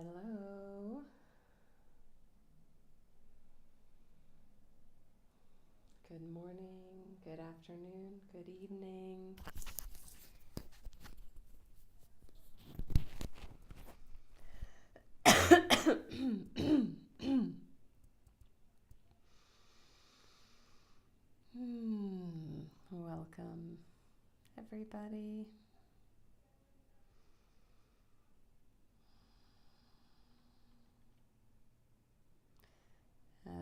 Hello. Good morning, good afternoon, good evening. Welcome, everybody.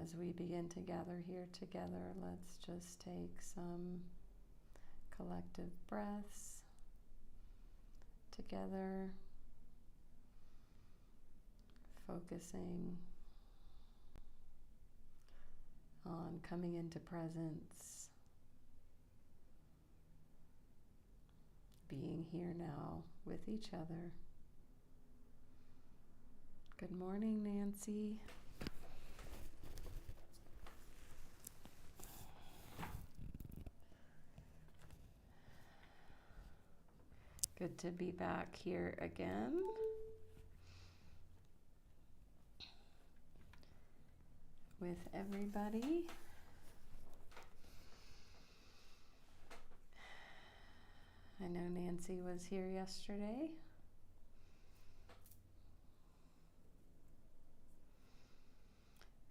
As we begin to gather here together, let's just take some collective breaths together, focusing on coming into presence, being here now with each other. Good morning, Nancy. Good to be back here again. With everybody. I know Nancy was here yesterday.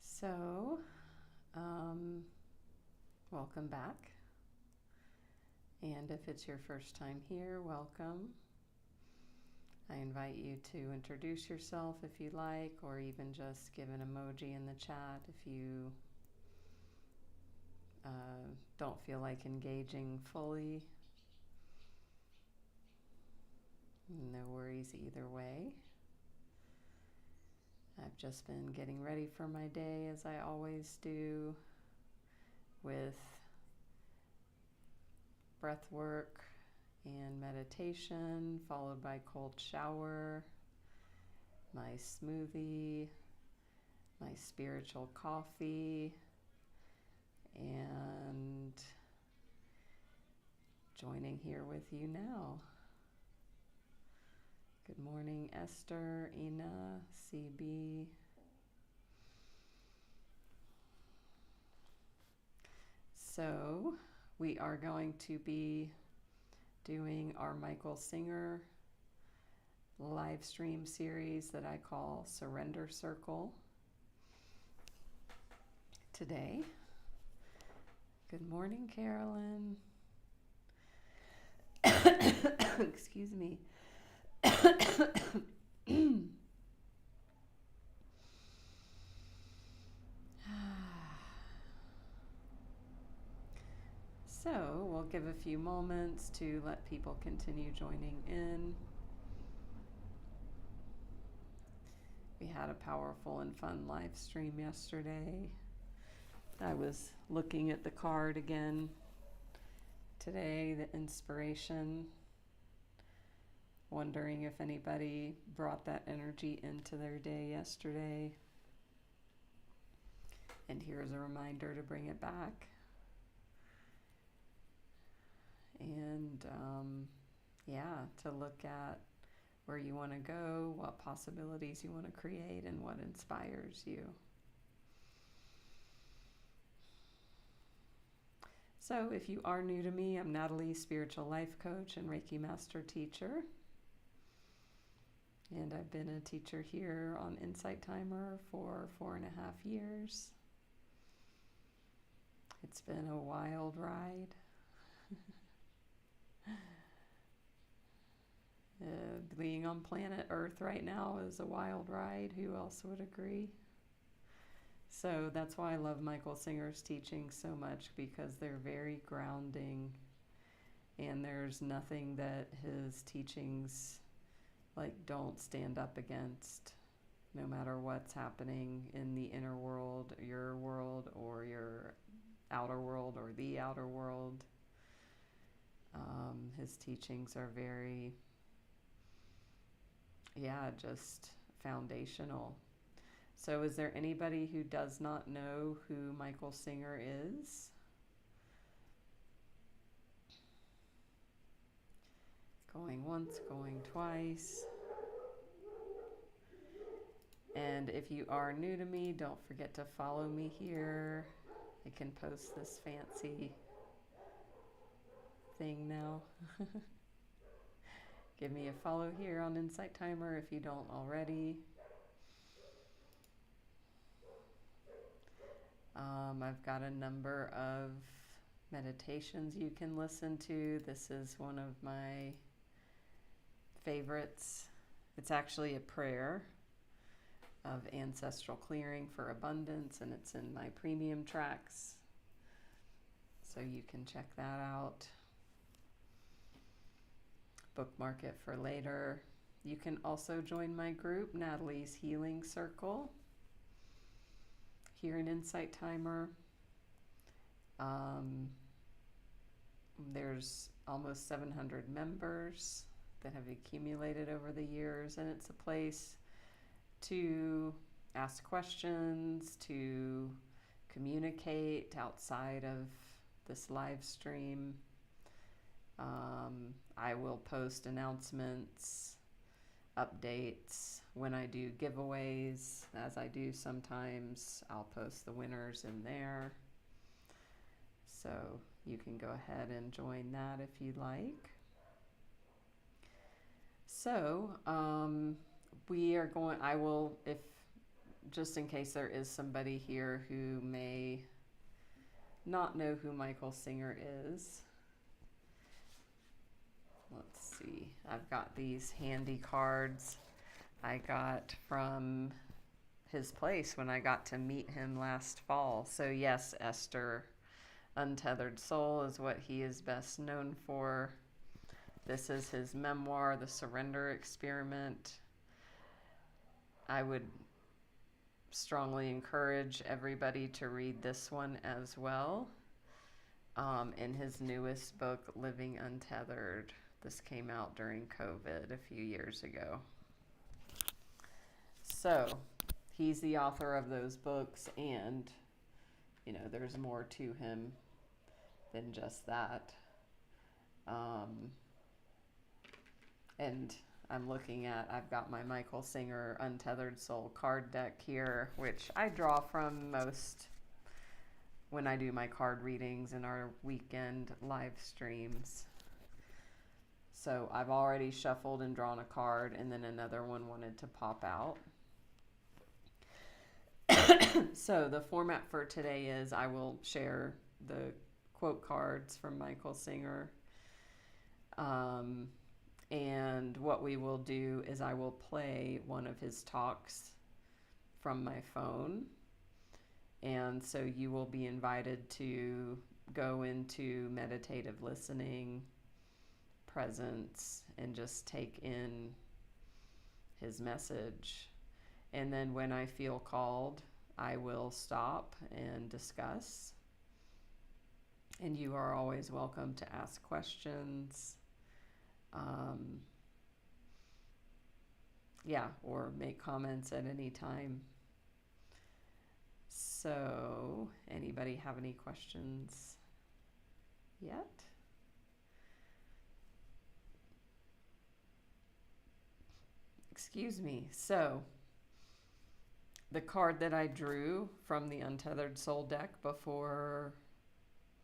So, welcome back. And if it's your first time here, welcome. I invite you to introduce yourself if you like, or even just give an emoji in the chat if you don't feel like engaging fully. No worries either way. I've just been getting ready for my day, as I always do, with breath work and meditation, followed by cold shower, my smoothie, my spiritual coffee, and joining here with you now. Good morning, Esther, Ina, CB. So we are going to be doing our Michael Singer live stream series that I call Surrender Circle today. Good morning, Carolyn. Excuse me. So we'll give a few moments to let people continue joining in. We had a powerful and fun live stream yesterday. I was looking at the card again today, the inspiration, wondering if anybody brought that energy into their day yesterday. And here's a reminder to bring it back. And to look at where you want to go, what possibilities you want to create, and what inspires you. So if you are new to me, I'm Natalie, spiritual life coach and Reiki Master Teacher. And I've been a teacher here on Insight Timer for 4.5 years. It's been a wild ride. Being on planet Earth right now is a wild ride. Who else would agree? So that's why I love Michael Singer's teachings so much, because they're very grounding, and there's nothing that his teachings don't stand up against, no matter what's happening in the inner world, your world, or your outer world, or the outer world. His teachings are very, just foundational. So is there anybody who does not know who Michael Singer is? Going once, going twice. And if you are new to me, don't forget to follow me here. I can post this fancy thing now. Give me a follow here on Insight Timer if you don't already. I've got a number of meditations you can listen to. This is one of my favorites. It's actually a prayer of ancestral clearing for abundance, and it's in my premium tracks, so you can check that out. Bookmark it for later. You can also join my group, Natalie's Healing Circle, here in Insight Timer. There's almost 700 members that have accumulated over the years, and it's a place to ask questions, to communicate outside of this live stream. I will post announcements, updates when I do giveaways, as I do sometimes. I'll post the winners in there. So you can go ahead and join that if you'd like. So I will, if just in case there is somebody here who may not know who Michael Singer is. Let's see, I've got these handy cards I got from his place when I got to meet him last fall. So yes, Esther, Untethered Soul is what he is best known for. This is his memoir, The Surrender Experiment. I would strongly encourage everybody to read this one as well. In his newest book, Living Untethered. This came out during COVID a few years ago. So he's the author of those books, and there's more to him than just that. And I've got my Michael Singer Untethered Soul card deck here, which I draw from most when I do my card readings in our weekend live streams. So I've already shuffled and drawn a card, and then another one wanted to pop out. So the format for today is I will share the quote cards from Michael Singer. And what we will do is I will play one of his talks from my phone. And so you will be invited to go into meditative listening, presence, and just take in his message. And then when I feel called, I will stop and discuss. And you are always welcome to ask questions. Or make comments at any time. So, anybody have any questions yet? Excuse me. So, the card that I drew from the Untethered Soul deck before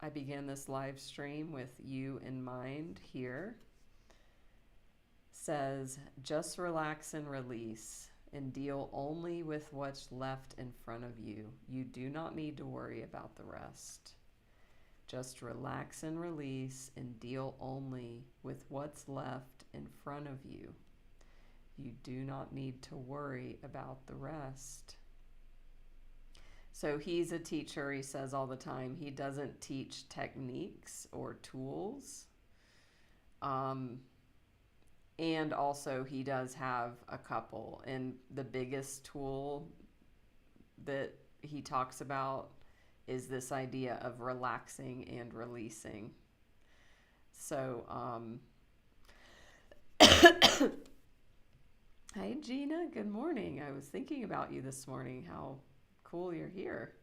I began this live stream with you in mind here says, just relax and release and deal only with what's left in front of you. You do not need to worry about the rest. Just relax and release and deal only with what's left in front of you. You do not need to worry about the rest. So he's a teacher, he says all the time. He doesn't teach techniques or tools. And also he does have a couple. And the biggest tool that he talks about is this idea of relaxing and releasing. So, hi Gina, good morning. I was thinking about you this morning. How cool you're here.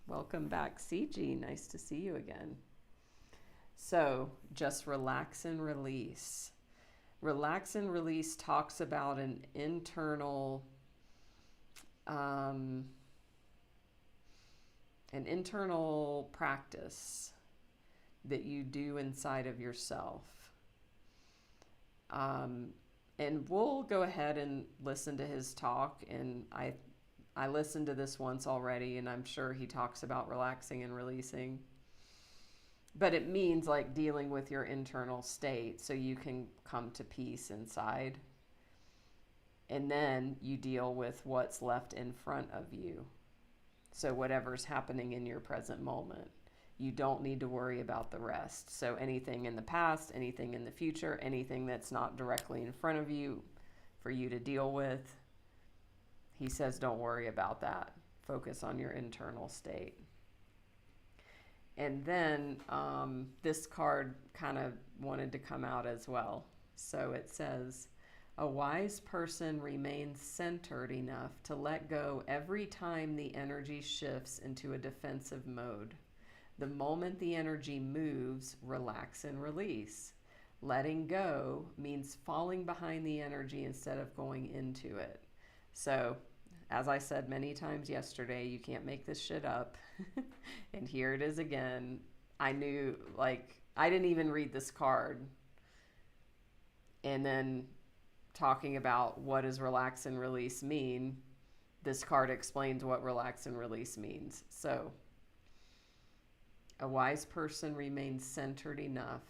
Welcome back, CG. Nice to see you again. So just relax and release. Relax and Release talks about an internal practice that you do inside of yourself. And we'll go ahead and listen to his talk. And I listened to this once already, and I'm sure he talks about relaxing and releasing. But it means like dealing with your internal state so you can come to peace inside. And then you deal with what's left in front of you. So whatever's happening in your present moment, you don't need to worry about the rest. So anything in the past, anything in the future, anything that's not directly in front of you for you to deal with, he says don't worry about that. Focus on your internal state. And then this card kind of wanted to come out as well. So it says, a wise person remains centered enough to let go every time the energy shifts into a defensive mode. The moment the energy moves, relax and release. Letting go means falling behind the energy instead of going into it. So, as I said many times yesterday, you can't make this shit up. And here it is again. I knew, like, I didn't even read this card. And then talking about what does relax and release mean, this card explains what relax and release means. So, a wise person remains centered enough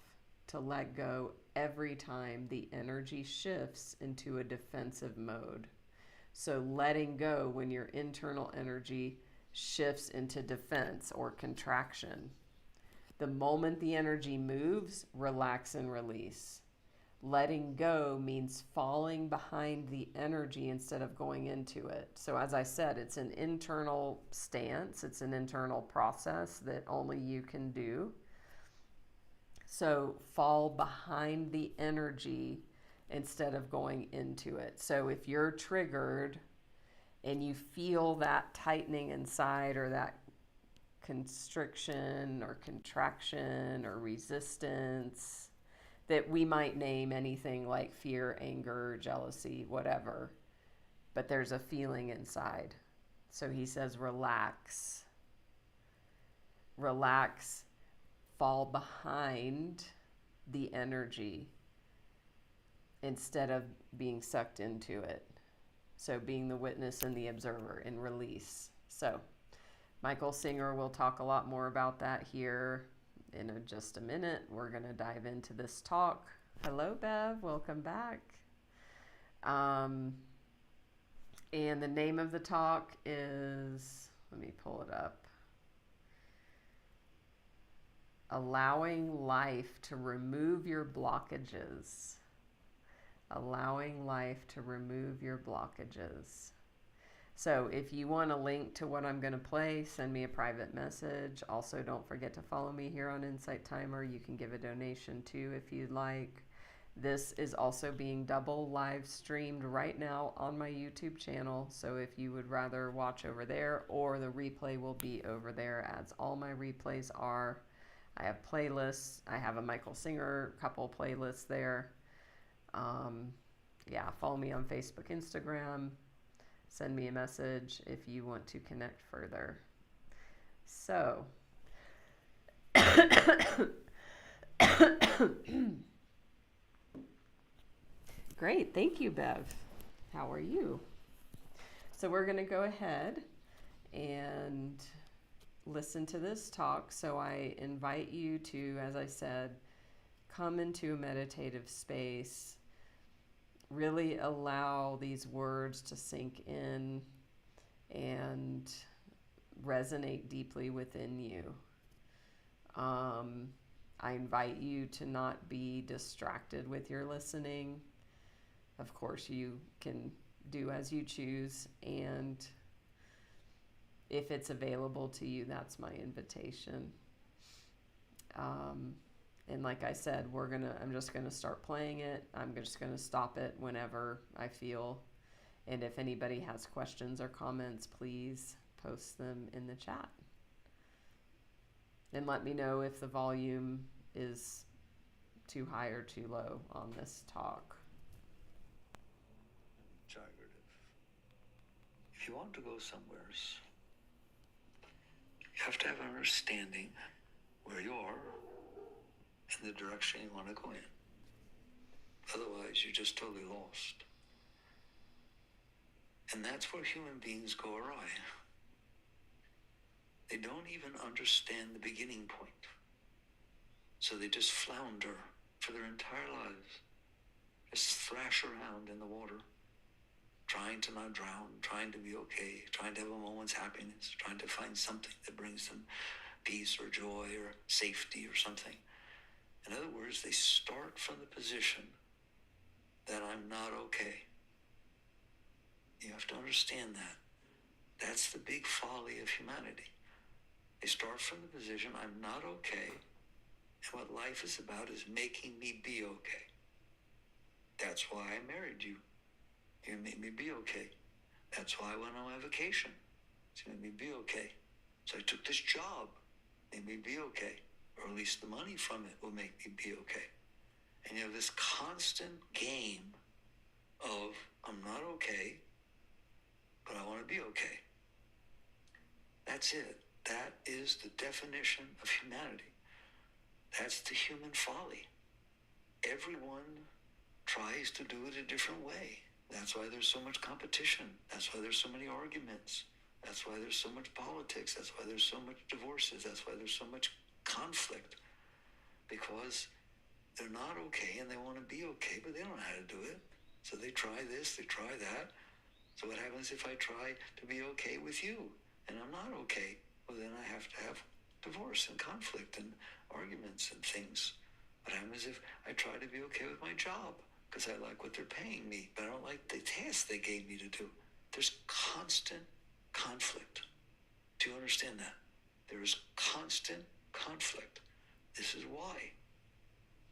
to let go every time the energy shifts into a defensive mode. So letting go when your internal energy shifts into defense or contraction. The moment the energy moves, relax and release. Letting go means falling behind the energy instead of going into it. So as I said, it's an internal stance. It's an internal process that only you can do. So fall behind the energy instead of going into it. So if you're triggered and you feel that tightening inside or that constriction or contraction or resistance, that we might name anything like fear, anger, jealousy, whatever, but there's a feeling inside. So he says, relax, fall behind the energy instead of being sucked into it. So being the witness and the observer, and release. So Michael Singer will talk a lot more about that here in just a minute. We're going to dive into this talk. Hello, Bev. Welcome back. And the name of the talk is, let me pull it up, Allowing Life to Remove Your Blockages. Allowing life to remove your blockages. So if you want a link to what I'm going to play, send me a private message. Also, don't forget to follow me here on Insight Timer. You can give a donation too if you'd like. This is also being double live streamed right now on my YouTube channel. So if you would rather watch over there, or the replay will be over there, as all my replays are. I have playlists. I have a Michael Singer couple playlists there. Yeah, follow me on Facebook, Instagram. Send me a message if you want to connect further. So, great. Thank you, Bev. How are you? So we're going to go ahead and listen to this talk. So I invite you to, as I said, come into a meditative space. Really allow these words to sink in and resonate deeply within you. I invite you to not be distracted with your listening. Of course, you can do as you choose, and if it's available to you, that's my invitation. And like I said, I'm just gonna start playing it. I'm just gonna stop it whenever I feel. And if anybody has questions or comments, please post them in the chat. And let me know if the volume is too high or too low on this talk. if you want to go somewheres, you have to have an understanding where you are and the direction you want to go in. Otherwise, you're just totally lost. And that's where human beings go awry. They don't even understand the beginning point. So they just flounder for their entire lives. Just thrash around in the water, trying to not drown, trying to be okay, trying to have a moment's happiness, trying to find something that brings them peace or joy or safety or something. In other words, they start from the position that I'm not okay. You have to understand that. That's the big folly of humanity. They start from the position I'm not okay, and what life is about is making me be okay. That's why I married you. You made me be okay. That's why I went on my vacation. You made me be okay. So I took this job. Made me be okay. Or at least the money from it will make me be okay. And you have this constant game of, I'm not okay, but I want to be okay. That's it. That is the definition of humanity. That's the human folly. Everyone tries to do it a different way. That's why there's so much competition. That's why there's so many arguments. That's why there's so much politics. That's why there's so much divorces. That's why there's so much conflict. Because they're not okay and they want to be okay, but they don't know how to do it. So they try this, they try that. So what happens if I try to be okay with you and I'm not okay? Well, then I have to have divorce and conflict and arguments and things. What happens if I try to be okay with my job because I like what they're paying me, but I don't like the task they gave me to do? There's constant conflict. Do you understand that? There is constant conflict. This is why.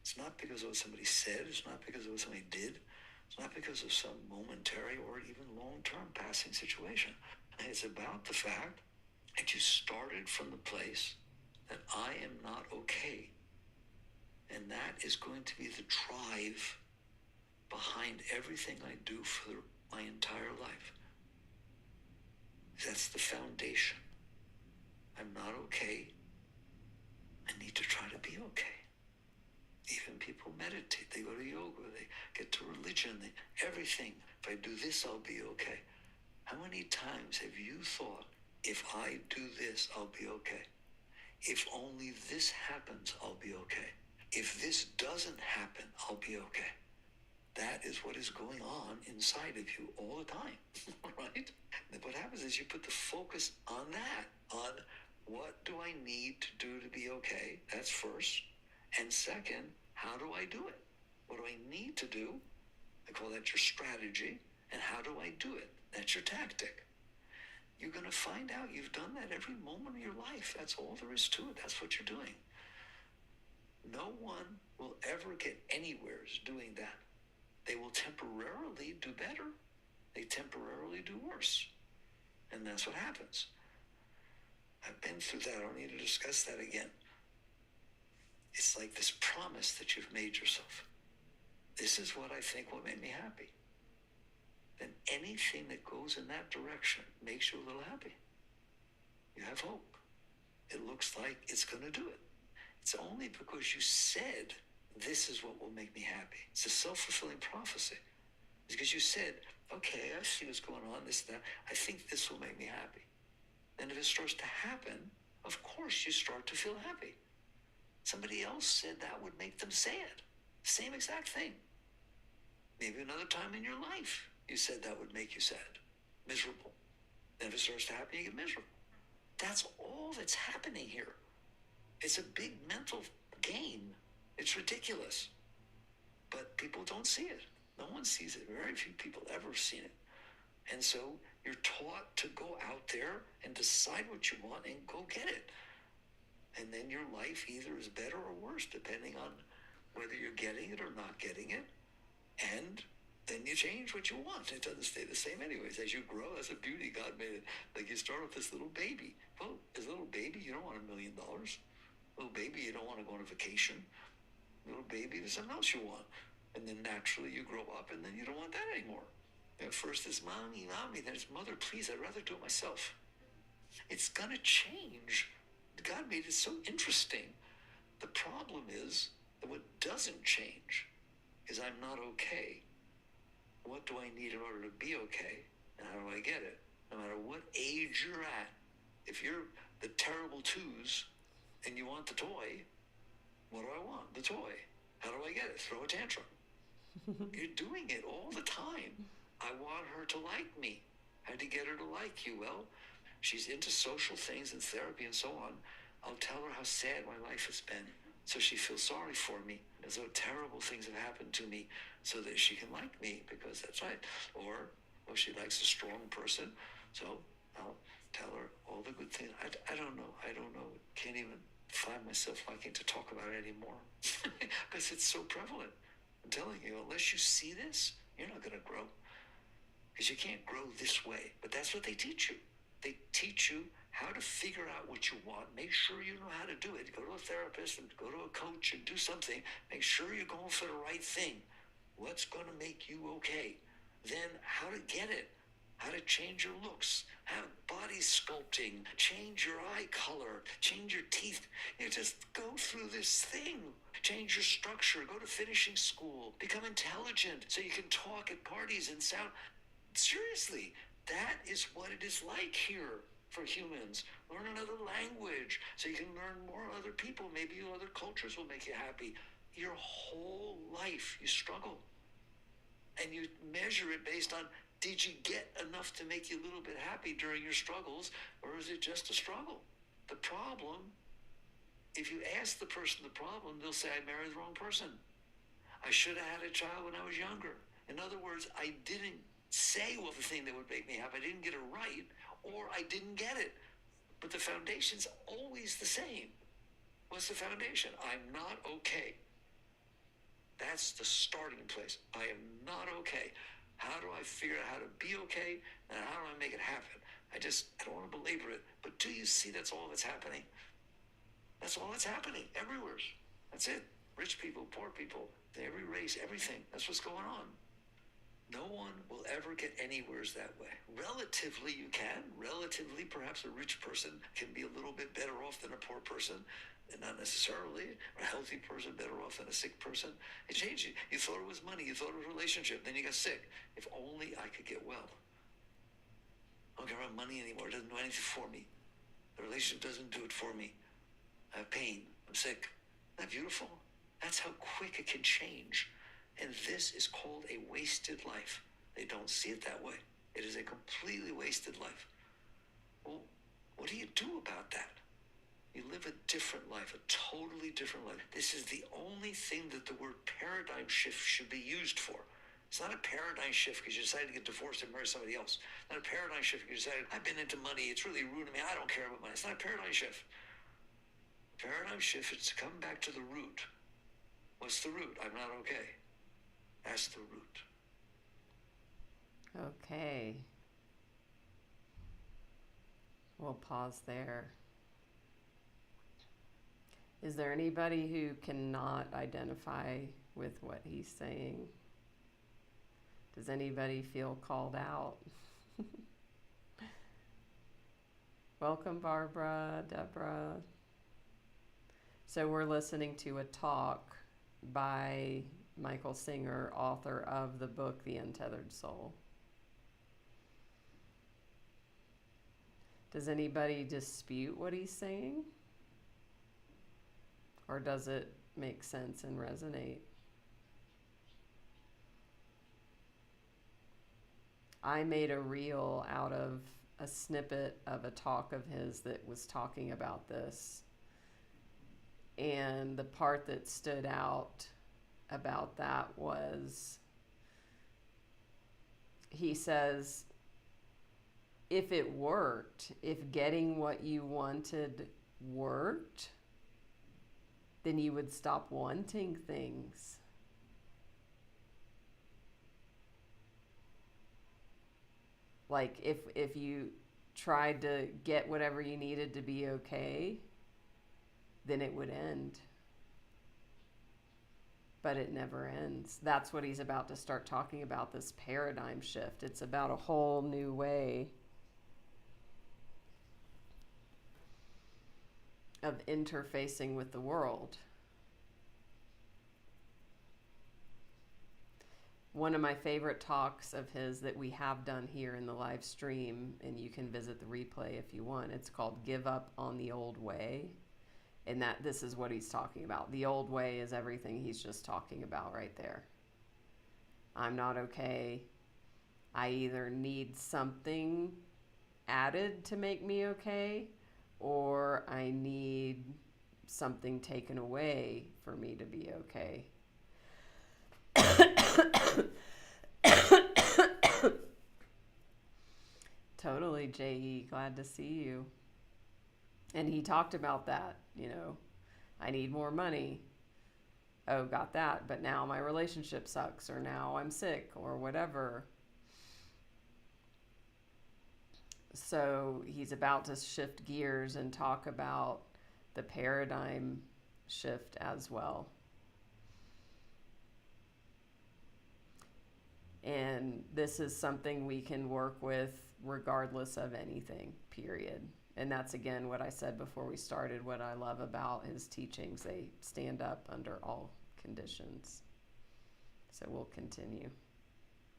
It's not because of what somebody said. It's not because of what somebody did. It's not because of some momentary or even long-term passing situation. And it's about the fact that you started from the place that I am not okay. And that is going to be the drive behind everything I do for my entire life. That's the foundation. I'm not okay. I need to try to be okay. Even people meditate, they go to yoga, they get to religion, everything. If I do this, I'll be okay. How many times have you thought, if I do this, I'll be okay? If only this happens, I'll be okay. If this doesn't happen, I'll be okay. That is what is going on inside of you all the time, right? And what happens is you put the focus on that, on what do I need to do to be okay? That's first. And second, how do I do it? What do I need to do? I call that your strategy. And how do I do it? That's your tactic. You're going to find out you've done that every moment of your life. That's all there is to it. That's what you're doing. No one will ever get anywhere doing that. They will temporarily do better. They temporarily do worse. And that's what happens. I've been through that. I don't need to discuss that again. It's like this promise that you've made yourself. This is what I think will make me happy. Then anything that goes in that direction makes you a little happy. You have hope. It looks like it's going to do it. It's only because you said, this is what will make me happy. It's a self-fulfilling prophecy. It's because you said, okay, I see what's going on, this, that. I think this will make me happy. And if it starts to happen, of course you start to feel happy. Somebody else said that would make them sad. Same exact thing. Maybe another time in your life you said that would make you sad, miserable. Then if it starts to happen, you get miserable. That's all that's happening here. It's a big mental game. It's ridiculous. But people don't see it. No one sees it. Very few people ever have seen it. And so you're taught to go out there and decide what you want and go get it. And then your life either is better or worse, depending on whether you're getting it or not getting it. And then you change what you want. It doesn't stay the same anyways. As you grow, as a beauty, God made it. Like you start with this little baby. Well, as a little baby, you don't want $1 million. Little baby, you don't want to go on a vacation. Little baby, there's something else you want. And then naturally you grow up and then you don't want that anymore. At first it's mommy, mommy, then it's mother, please, I'd rather do it myself. It's gonna change. God made it so interesting. The problem is that what doesn't change is I'm not okay. What do I need in order to be okay? And how do I get it? No matter what age you're at, if you're the terrible twos and you want the toy, what do I want? The toy. How do I get it? Throw a tantrum. You're doing it all the time. I want her to like me. How do you get her to like you? Well, she's into social things and therapy and so on. I'll tell her how sad my life has been, so she feels sorry for me, as though terrible things have happened to me, so that she can like me, because that's right. Or, well, she likes a strong person, so I'll tell her all the good things. I don't know. Can't even find myself liking to talk about it anymore, because it's so prevalent. I'm telling you, unless you see this, you're not going to grow, because you can't grow this way. But that's what they teach you. They teach you how to figure out what you want. Make sure you know how to do it. Go to a therapist and go to a coach and do something. Make sure you're going for the right thing. What's going to make you okay? Then how to get it. How to change your looks. Have body sculpting. Change your eye color. Change your teeth. You just go through this thing. Change your structure. Go to finishing school. Become intelligent so you can talk at parties and sound. Seriously, that is what it is like here for humans. Learn another language so you can learn more other people. Maybe other cultures will make you happy. Your whole life you struggle. And you measure it based on, did you get enough to make you a little bit happy during your struggles, or is it just a struggle? The problem, if you ask the person the problem, they'll say, I married the wrong person. I should have had a child when I was younger. In other words, I didn't say what the thing that would make me happy. I didn't get it right, or I didn't get it. But the foundation's always the same. What's the foundation? I'm not okay. That's the starting place. I am not okay. How do I figure out how to be okay, and how do I make it happen? I don't want to belabor it, but do you see that's all that's happening? That's all that's happening everywhere. That's it. Rich people, poor people, every race, everything. That's what's going on. No one will ever get anywheres that way. Relatively, you can. Relatively, perhaps a rich person can be a little bit better off than a poor person. And not necessarily. A healthy person better off than a sick person. It changed you. You thought it was money. You thought it was a relationship. Then you got sick. If only I could get well. I don't care about money anymore. It doesn't do anything for me. The relationship doesn't do it for me. I have pain. I'm sick. Isn't that beautiful? That's how quick it can change. And this is called a wasted life. They don't see it that way. It is a completely wasted life. Well, what do you do about that? You live a different life, a totally different life. This is the only thing that the word paradigm shift should be used for. It's not a paradigm shift because you decided to get divorced and marry somebody else. It's not a paradigm shift because you decided, I've been into money, it's really ruining me, I don't care about money. It's not a paradigm shift. Paradigm shift is to come back to the root. What's the root? I'm not okay. That's the root. Okay. We'll pause there. Is there anybody who cannot identify with what he's saying? Does anybody feel called out? Welcome, Barbara, Deborah. So we're listening to a talk by Michael Singer, author of the book, The Untethered Soul. Does anybody dispute what he's saying? Or does it make sense and resonate? I made a reel out of a snippet of a talk of his that was talking about this. And the part that stood out about that was, he says, if it worked, if getting what you wanted worked, then you would stop wanting things. Like if you tried to get whatever you needed to be okay, then it would end. but it never ends. That's what he's about to start talking about, this paradigm shift. It's about a whole new way of interfacing with the world. One of my favorite talks of his that we have done here in the live stream, and you can visit the replay if you want, it's called Give Up on the Old Way. And that this is what he's talking about. The old way is everything he's just talking about right there. I'm not okay. I either need something added to make me okay, or I need something taken away for me to be okay. Totally, J.E. Glad to see you. And he talked about that, you know, I need more money. Oh, got that. But now my relationship sucks, or now I'm sick, or whatever. So he's about to shift gears and talk about the paradigm shift as well. And this is something we can work with regardless of anything, period. And that's, again, what I said before we started, what I love about his teachings. They stand up under all conditions. So we'll continue.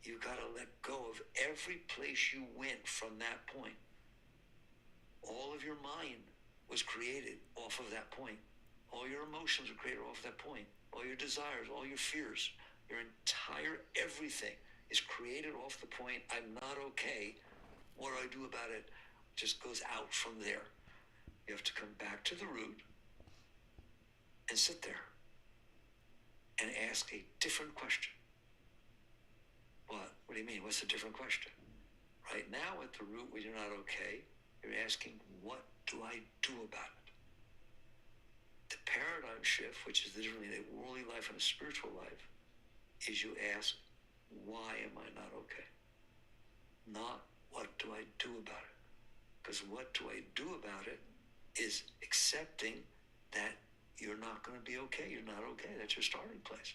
You got to let go of every place you went from that point. All of your mind was created off of that point. All your emotions were created off of that point. All your desires, all your fears, your entire everything is created off the point, I'm not okay. What do I do about it? Just goes out from there. You have to come back to the root and sit there and ask a different question. What? What do you mean? What's a different question? Right now at the root, when you're not okay, you're asking, what do I do about it? The paradigm shift, which is literally a worldly life and a spiritual life, is you ask, why am I not okay? Not what do I do about it? Because what do I do about it is accepting that you're not going to be okay. You're not okay. That's your starting place.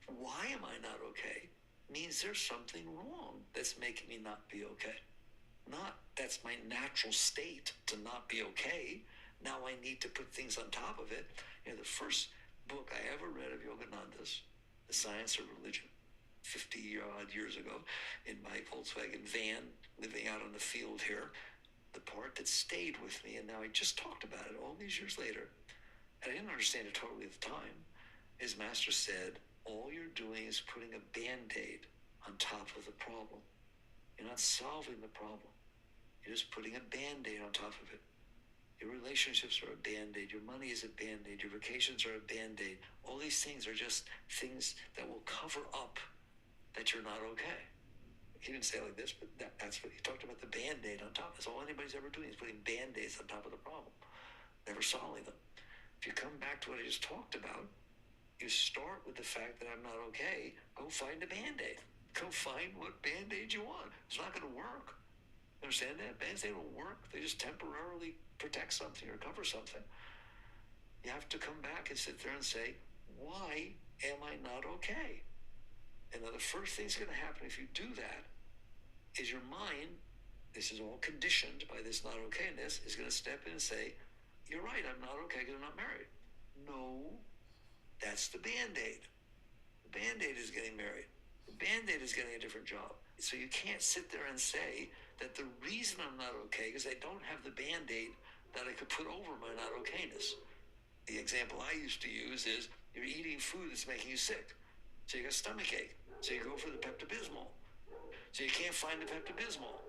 Why am I not okay means there's something wrong that's making me not be okay. Not that's my natural state to not be okay. Now I need to put things on top of it. You know, the first book I ever read of Yogananda's, The Science of Religion, 50-odd years ago, in my Volkswagen van, living out on the field here, the part that stayed with me, and now I just talked about it all these years later, and I didn't understand it totally at the time, his master said, all you're doing is putting a Band-Aid on top of the problem. You're not solving the problem. You're just putting a Band-Aid on top of it. Your relationships are a Band-Aid. Your money is a Band-Aid. Your vacations are a Band-Aid. All these things are just things that will cover up that you're not okay. He didn't say it like this, but that's what he talked about, the Band-Aid on top. That's all anybody's ever doing is putting Band-Aids on top of the problem, never solving them. If you come back to what I just talked about, you start with the fact that I'm not okay, go find a Band-Aid. Go find what Band-Aid you want. It's not going to work. Understand that? Band-Aids don't work. They just temporarily protect something or cover something. You have to come back and sit there and say, why am I not okay? And now the first thing that's going to happen if you do that is your mind, this is all conditioned by this not okayness, is going to step in and say, you're right, I'm not okay because I'm not married. No, that's the Band-Aid. The Band-Aid is getting married. The Band-Aid is getting a different job. So you can't sit there and say that the reason I'm not okay is I don't have the Band-Aid that I could put over my not okayness. The example I used to use is you're eating food that's making you sick. So you got stomach ache. So you go for the Pepto-Bismol. So you can't find the Pepto-Bismol.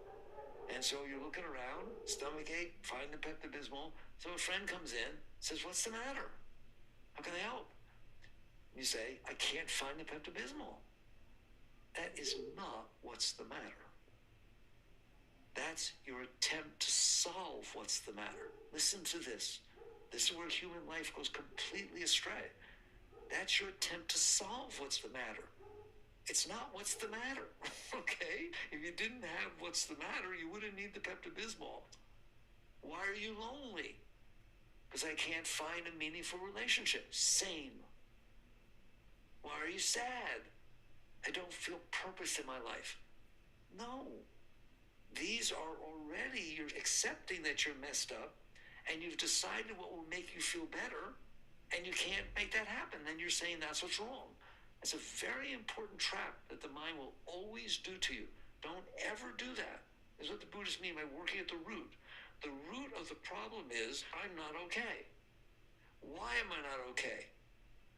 And so you're looking around, stomach ache, find the Pepto-Bismol. So a friend comes in, says, what's the matter? How can I help? You say, I can't find the Pepto-Bismol. That is not what's the matter. That's your attempt to solve what's the matter. Listen to this. This is where human life goes completely astray. That's your attempt to solve what's the matter. It's not what's the matter, okay? If you didn't have what's the matter, you wouldn't need the Pepto-Bismol. Why are you lonely? Because I can't find a meaningful relationship. Same. Why are you sad? I don't feel purpose in my life. No. These are already, you're accepting that you're messed up, and you've decided what will make you feel better, and you can't make that happen. Then you're saying that's what's wrong. It's a very important trap that the mind will always do to you. Don't ever do that. Is what the Buddhists mean by working at the root. The root of the problem is, I'm not okay. Why am I not okay?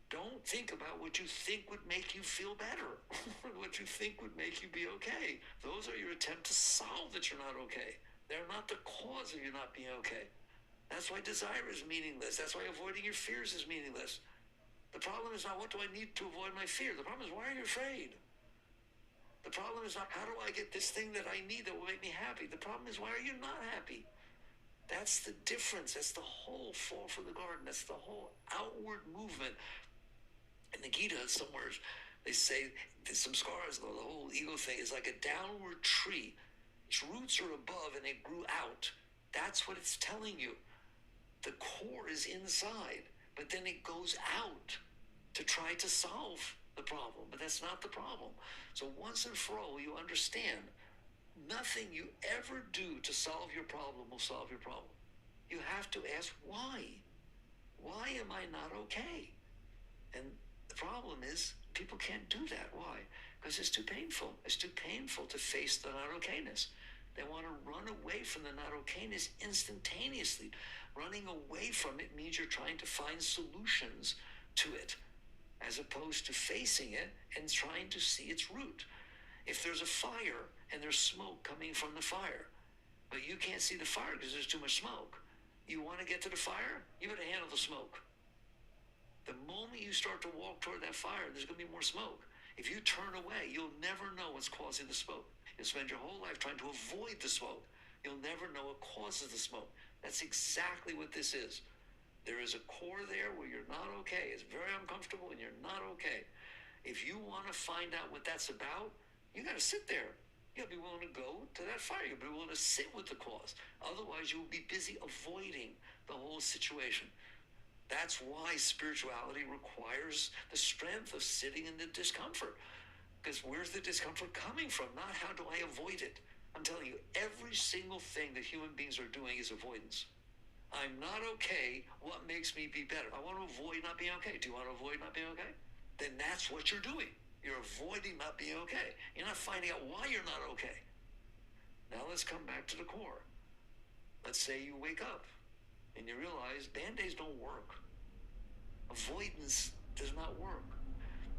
Don't think about what you think would make you feel better, what you think would make you be okay. Those are your attempt to solve that you're not okay. They're not the cause of you not being okay. That's why desire is meaningless. That's why avoiding your fears is meaningless. The problem is not what do I need to avoid my fear. The problem is why are you afraid? The problem is not how do I get this thing that I need that will make me happy. The problem is why are you not happy? That's the difference. That's the whole fall from the garden. That's the whole outward movement. In the Gita, somewhere they say some scholars, the whole ego thing is like a downward tree. Its roots are above and it grew out. That's what it's telling you. The core is inside, but then it goes out to try to solve the problem. But that's not the problem. So once and for all, you understand nothing you ever do to solve your problem will solve your problem. You have to ask why. Why am I not okay? And the problem is people can't do that. Why? Because it's too painful. It's too painful to face the not okayness. They want to run away from the not okayness instantaneously. Running away from it means you're trying to find solutions to it, as opposed to facing it and trying to see its root. If there's a fire and there's smoke coming from the fire, but you can't see the fire because there's too much smoke, you want to get to the fire, you better handle the smoke. The moment you start to walk toward that fire, there's going to be more smoke. If you turn away, you'll never know what's causing the smoke. You'll spend your whole life trying to avoid the smoke. You'll never know what causes the smoke. That's exactly what this is. There is a core there where you're not okay. It's very uncomfortable and you're not okay. If you want to find out what that's about, you got to sit there. You got to be willing to go to that fire. You'll be willing to sit with the cause. Otherwise, you'll be busy avoiding the whole situation. That's why spirituality requires the strength of sitting in the discomfort. Because where's the discomfort coming from? Not how do I avoid it. I'm telling you, every single thing that human beings are doing is avoidance. I'm not okay. What makes me be better? I want to avoid not being okay. Do you want to avoid not being okay? Then that's what you're doing. You're avoiding not being okay. You're not finding out why you're not okay. Now let's come back to the core. Let's say you wake up and you realize Band-Aids don't work. Avoidance does not work.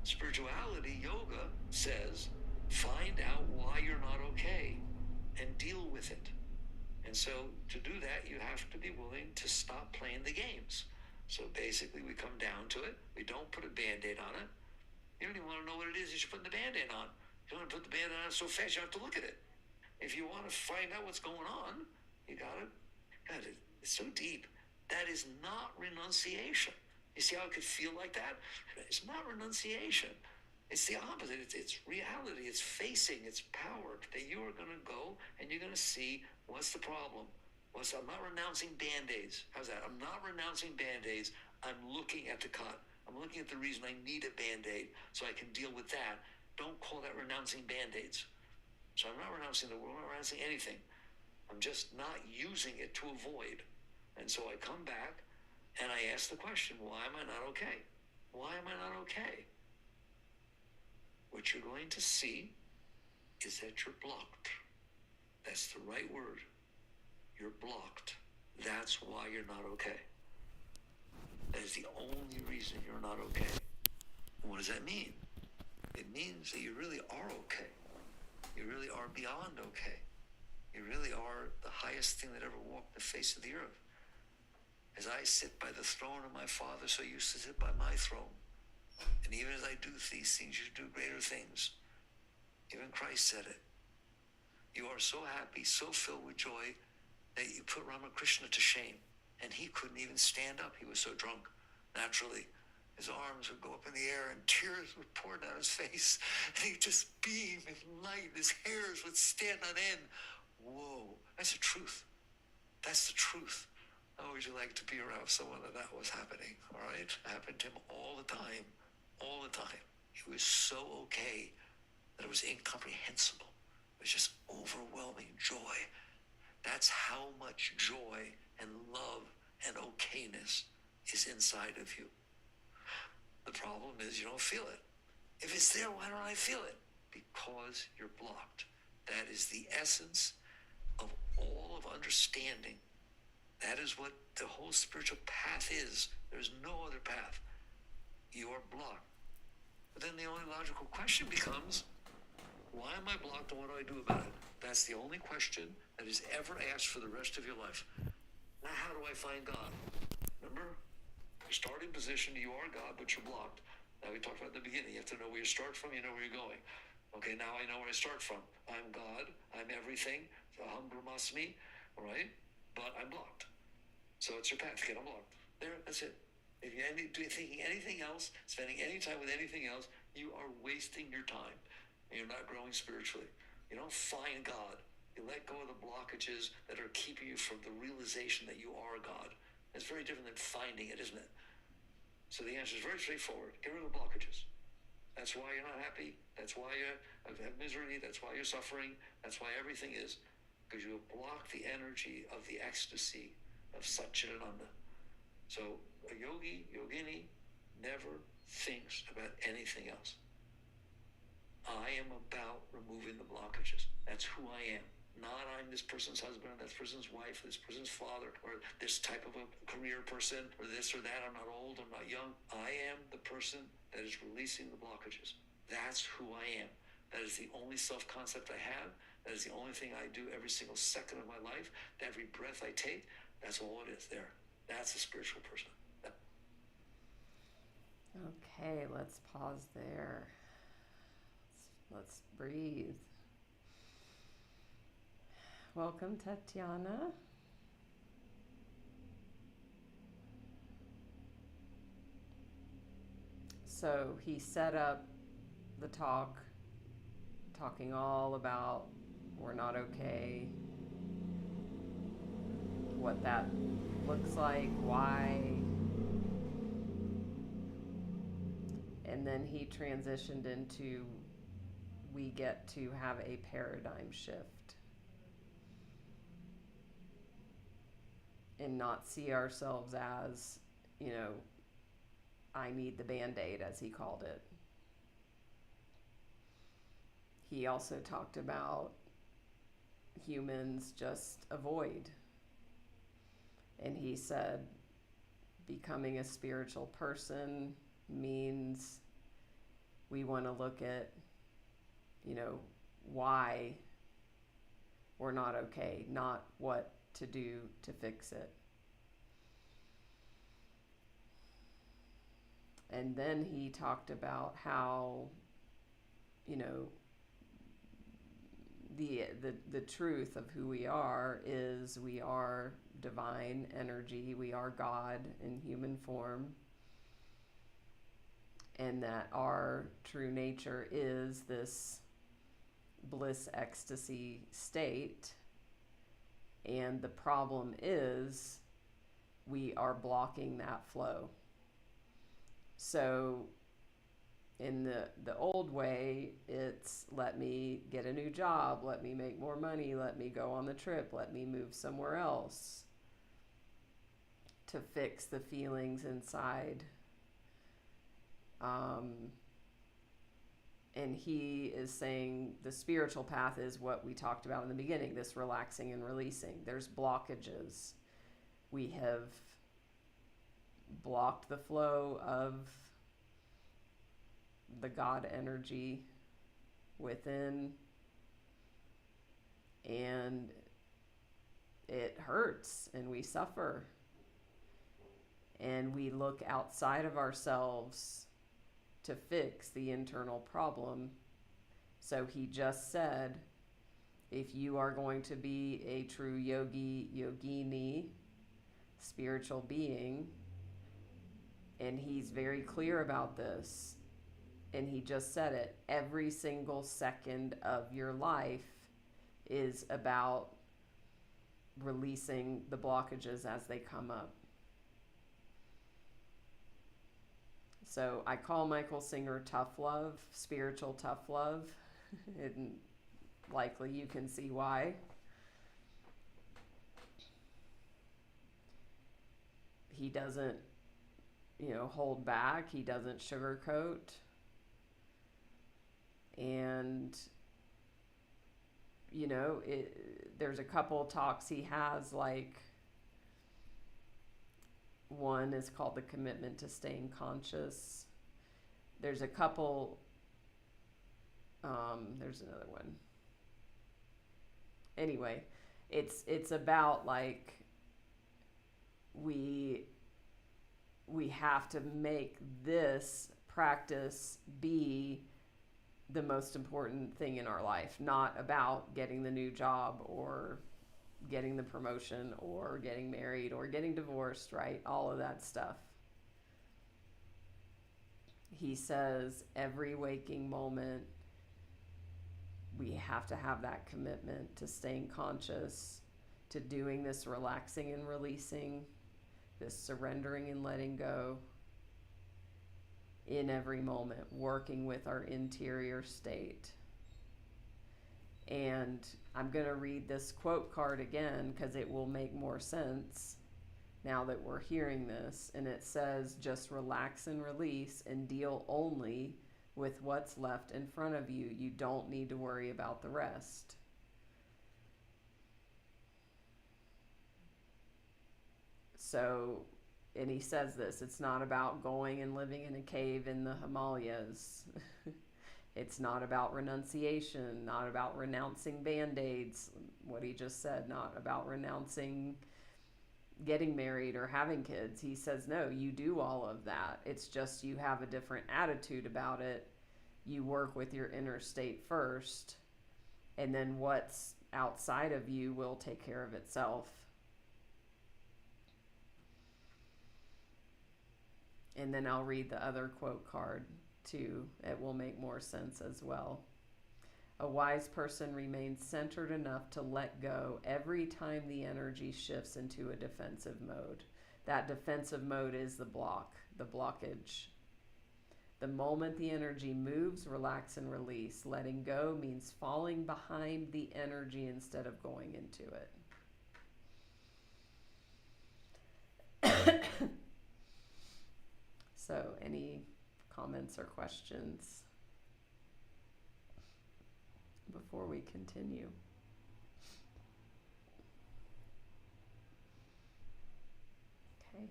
Spirituality, yoga, says, find out why you're not okay and deal with it. And so to do that, you have to be willing to stop playing the games. So basically, we come down to it. We don't put a Band-Aid on it. You don't even want to know what it is that you're putting the Band-Aid on. You don't want to put the Band-Aid on so fast you have to look at it. If you want to find out what's going on, you got it. God, it's so deep. That is not renunciation. You see how it could feel like that? It's not renunciation. It's the opposite. It's reality. It's facing. It's power. That you are going to go and you're going to see what's the problem. I'm not renouncing Band-Aids. How's that? I'm not renouncing Band-Aids. I'm looking at the cut. I'm looking at the reason I need a Band-Aid so I can deal with that. Don't call that renouncing Band-Aids. So I'm not renouncing the world. I'm not renouncing anything. I'm just not using it to avoid. And so I come back and I ask the question, why am I not okay? Why am I not okay? What you're going to see is that you're blocked. That's the right word. You're blocked. That's why you're not okay. That is the only reason you're not okay. And what does that mean? It means that you really are okay. You really are beyond okay. You really are the highest thing that ever walked the face of the earth. As I sit by the throne of my Father, so you sit by my throne. And even as I do these things, you do greater things. Even Christ said it. You are so happy, so filled with joy, that you put Ramakrishna to shame. And he couldn't even stand up. He was so drunk, naturally. His arms would go up in the air and tears would pour down his face. And he'd just beam with light. His hairs would stand on end. Whoa, that's the truth. That's the truth. How would you like to be around someone that was happening, all right? It happened to him all the time, all the time. It was so okay that it was incomprehensible. It was just overwhelming joy. That's how much joy and love and okayness is inside of you. The problem is you don't feel it. If it's there, why don't I feel it? Because you're blocked. That is the essence of all of understanding. That is what the whole spiritual path is. There's no other path. You are blocked. But then the only logical question becomes, why am I blocked and what do I do about it? That's the only question that is ever asked for the rest of your life. Now, how do I find God? Remember, your starting position, you are God, but you're blocked. Now, we talked about at the beginning. You have to know where you start from, you know where you're going. Okay, now I know where I start from. I'm God, I'm everything, Aham Brahmasmi, all right? But I'm blocked. So it's your path, get unblocked. There, that's it. If you're thinking anything else, spending any time with anything else, you are wasting your time. And you're not growing spiritually. You don't find God. You let go of the blockages that are keeping you from the realization that you are God. It's very different than finding it, isn't it? So the answer is very straightforward. Get rid of the blockages. That's why you're not happy. That's why you have misery. That's why you're suffering. That's why everything is. Because you have blocked the energy of the ecstasy of Satchitananda. So a yogi, yogini, never thinks about anything else. I am about removing the blockages. That's who I am. Not I'm this person's husband, or this person's wife, or this person's father, or this type of a career person, or this or that. I'm not old, I'm not young. I am the person that is releasing the blockages. That's who I am. That is the only self-concept I have. That is the only thing I do every single second of my life. Every breath I take, that's all it is there. That's a spiritual person. Okay, let's pause there. Let's breathe. Welcome, Tatiana. So he set up the talk, talking all about we're not okay, what that looks like, why. And then he transitioned into we get to have a paradigm shift and not see ourselves as, I need the Band-Aid, as he called it. He also talked about humans just avoid. And he said becoming a spiritual person means we want to look at, why we're not okay, not what to do to fix it. And then he talked about how, the truth of who we are is we are divine energy, we are God in human form, and that our true nature is this bliss ecstasy state, and the problem is we are blocking that flow. So in the old way, it's let me get a new job, let me make more money, let me go on the trip, let me move somewhere else to fix the feelings inside. And he is saying the spiritual path is what we talked about in the beginning, this relaxing and releasing. There's blockages. We have blocked the flow of the God energy within, and it hurts and we suffer. And we look outside of ourselves to fix the internal problem. So he just said, if you are going to be a true yogi, yogini, spiritual being, and he's very clear about this, and he just said it, every single second of your life is about releasing the blockages as they come up. So I call Michael Singer tough love, spiritual tough love. And likely you can see why. He doesn't, hold back. He doesn't sugarcoat. And, there's a couple talks he has, like, one is called The Commitment to Staying Conscious. There's a couple, there's another one. Anyway, it's about, like, we have to make this practice be the most important thing in our life, not about getting the new job or getting the promotion or getting married or getting divorced, right? All of that stuff. He says every waking moment we have to have that commitment to staying conscious, to doing this relaxing and releasing, this surrendering and letting go in every moment, working with our interior state. And I'm going to read this quote card again because it will make more sense now that we're hearing this. And it says, just relax and release and deal only with what's left in front of you. You don't need to worry about the rest. So, and he says this, it's not about going and living in a cave in the Himalayas. It's not about renunciation, not about renouncing Band-Aids, what he just said, not about renouncing getting married or having kids. He says, no, you do all of that. It's just you have a different attitude about it. You work with your inner state first, and then what's outside of you will take care of itself. And then I'll read the other quote card too. It will make more sense as well. A wise person remains centered enough to let go every time the energy shifts into a defensive mode. That defensive mode is the blockage. The moment the energy moves, relax and release. Letting go means falling behind the energy instead of going into it. So, any comments or questions before we continue? Okay.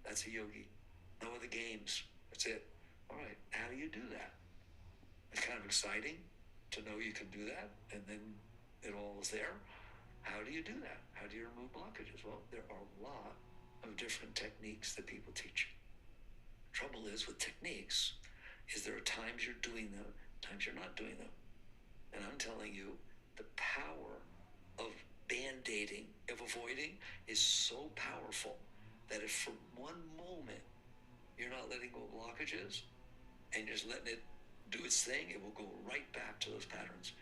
That's a yogi. No other games. That's it. All right. How do you do that? It's kind of exciting to know you can do that, and then it all is there. How do you do that? How do you remove blockages? Well, there are a lot of different techniques that people teach. Trouble is with techniques is there are times you're doing them, times you're not doing them. And I'm telling you, the power of band-aiding, of avoiding, is so powerful that if for one moment you're not letting go of blockages and you're just letting it do its thing, it will go right back to those patterns.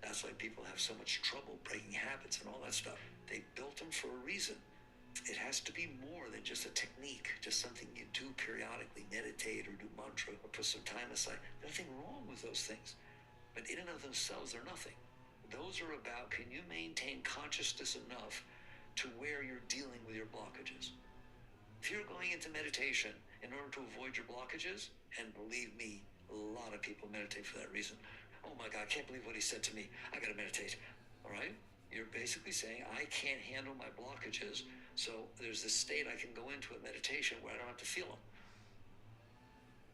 That's why people have so much trouble breaking habits and all that stuff. They built them for a reason. It has to be more than just a technique, just something you do periodically, meditate or do mantra or put some time aside. There's nothing wrong with those things. But in and of themselves, they're nothing. Those are about, can you maintain consciousness enough to where you're dealing with your blockages? If you're going into meditation in order to avoid your blockages, and believe me, a lot of people meditate for that reason. Oh my God, I can't believe what he said to me. I got to meditate. All right? You're basically saying, I can't handle my blockages, so there's this state I can go into at meditation where I don't have to feel them.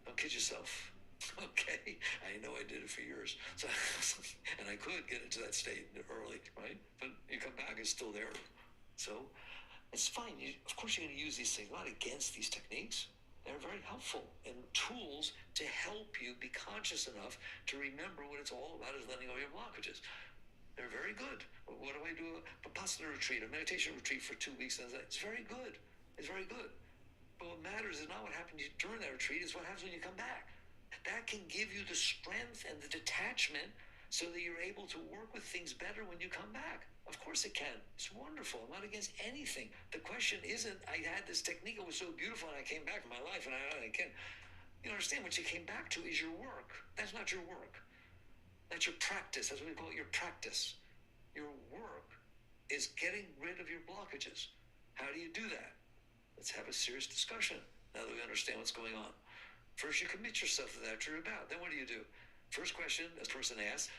Don't kid yourself. Okay? I know I did it for years. So, and I could get into that state early, right? But you come back, it's still there. So it's fine. Of course you're going to use these things. I'm not against these techniques. They're very helpful and tools to help you be conscious enough to remember what it's all about is letting go of your blockages. They're very good. What do I do? A Vipassana retreat, a meditation retreat for 2 weeks. It's very good. It's very good. But what matters is not what happened during that retreat, it's what happens when you come back. That can give you the strength and the detachment so that you're able to work with things better when you come back. Of course it can. It's wonderful. I'm not against anything. The question isn't, I had this technique, it was so beautiful, and I came back in my life, and I can't. You understand, what you came back to is your work. That's not your work. That's your practice. That's what we call it, your practice. Your work is getting rid of your blockages. How do you do that? Let's have a serious discussion now that we understand what's going on. First, you commit yourself to that you're about. Then what do? First question, this person asks,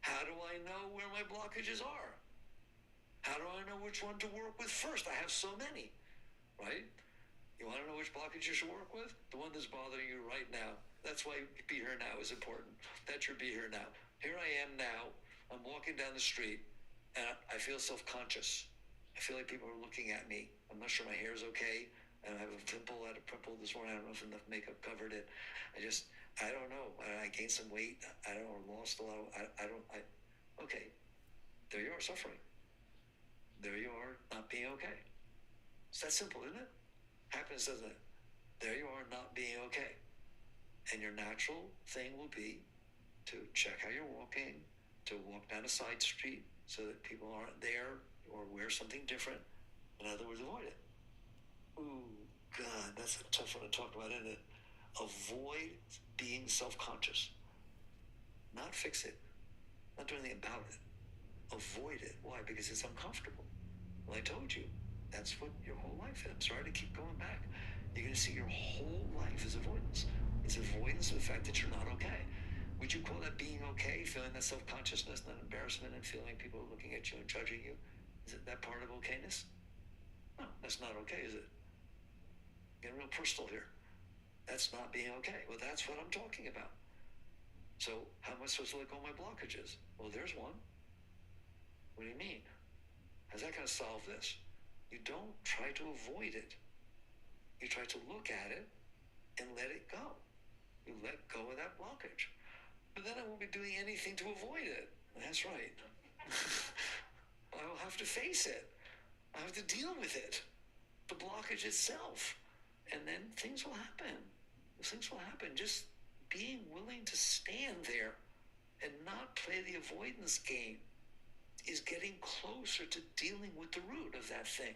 how do I know where my blockages are? How do I know which one to work with first? I have so many, right? You want to know which blockage you should work with? The one that's bothering you right now. That's why be here now is important. That you're be here now. Here I am now. I'm walking down the street, and I feel self-conscious. I feel like people are looking at me. I'm not sure my hair is okay, and I have a pimple. I had a pimple this morning. I don't know if enough makeup covered it. I don't know. I gained some weight. I don't know, lost a lot. Okay. There you are, suffering. There you are, not being okay. It's that simple, isn't it? Happiness, doesn't it? There you are, not being okay. And your natural thing will be to check how you're walking, to walk down a side street so that people aren't there, or wear something different. In other words, avoid it. Ooh, God, that's a tough one to talk about, isn't it? Avoid being self-conscious. Not fix it. Not do anything about it. Avoid it. Why? Because it's uncomfortable. Well, I told you, that's what your whole life is. I'm sorry to keep going back. You're going to see your whole life is avoidance. It's avoidance of the fact that you're not okay. Would you call that being okay? Feeling that self-consciousness, that embarrassment, and feeling people are looking at you and judging you? Is it that part of okayness? No, that's not okay, is it? Get real personal here. That's not being okay. Well, that's what I'm talking about. So how am I supposed to let go of my blockages? Well, there's one. What do you mean? How's that going to solve this? You don't try to avoid it. You try to look at it and let it go. You let go of that blockage. But then I won't be doing anything to avoid it. That's right. I will have to face it. I have to deal with it. The blockage itself. And then things will happen. Things will happen. Just being willing to stand there and not play the avoidance game is getting closer to dealing with the root of that thing.